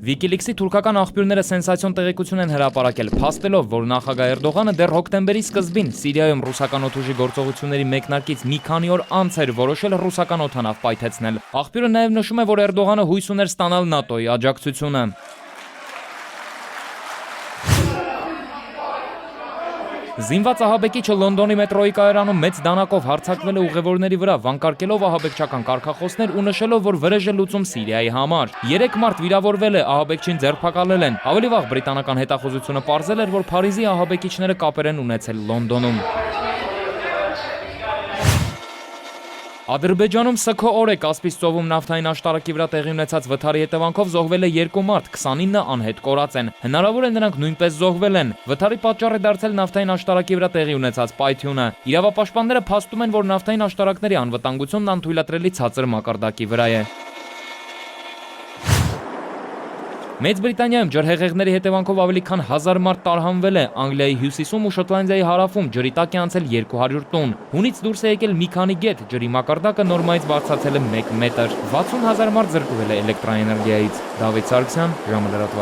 WikiLeaks-ի թուրքական աղբյուրները սենսացիոն տեղեկություն են հրապարակել, փաստելով, որ նախագահ Էրդողանը դեռ հոկտեմբերի սկզբին Սիրիայում ռուսական օդուժի գործողությունների մեկնարկից մի քանի օր անց էր որոշել ռուսական օդանավ պայթեցնել։ Աղբյուրը նաև նշում է, որ Էրդողանը հույս ուներ ստանալ ՆԱՏՕ-ի աջակցությունը։ Զինված ահաբեկիչը Լոնդոնի մետրոյի կայարանում մեծ դանակով հարձակվել է ուղևորների վրա, վանկարկելով ահաբեկչական կարգախոսներ ու նշելով, որ վրեժ է լուծում Սիրիայի համար։ 3 մարդ վիրավորվել է, ահաբեկչին ձերբակալել են։ Ավելի վաղ բրիտանական հետախուզությունը պարզել էր, որ Փարիզի ահաբեկիչները կապեր են ունեցել Լոնդոնում։ Ադրբեջանում Սք օր է Կասպից ծովում նավթային աշտարակի վրա տեղի ունեցած վթարի հետևանքով զոհվել է 2 մարդ, 29 անհետ կորած են։ Հնարավոր է նրանք նույնպես զոհվել են։ Վթարի պատճառ է դարձել նավթային աշտարակի վրա տեղի ունեցած պայթյունը։ Իրավապաշտպանները փաստում են, որ նավթային աշտարակների անվտանգությունն անթույլատրելի ցածր մակարդակի վրա է։ Մեծ Բրիտանիայում ջրհեղեղների հետևանքով ավելի քան 1000 մարդ տարհանվել է, Անգլիայի հյուսիսում ու Շոտլանդիայի հարավում ջրի տակ է անցել 200 տուն։ Հունից դուրս է եկել մի քանի գետ, ջրի մակարդակը նորմայից բարձրացել է 1 մետր։ 60 000 մարդ զրկվել է էլեկտրաէներգիայից։ Դավիթ Սարգսյան, ժամը լրատվական։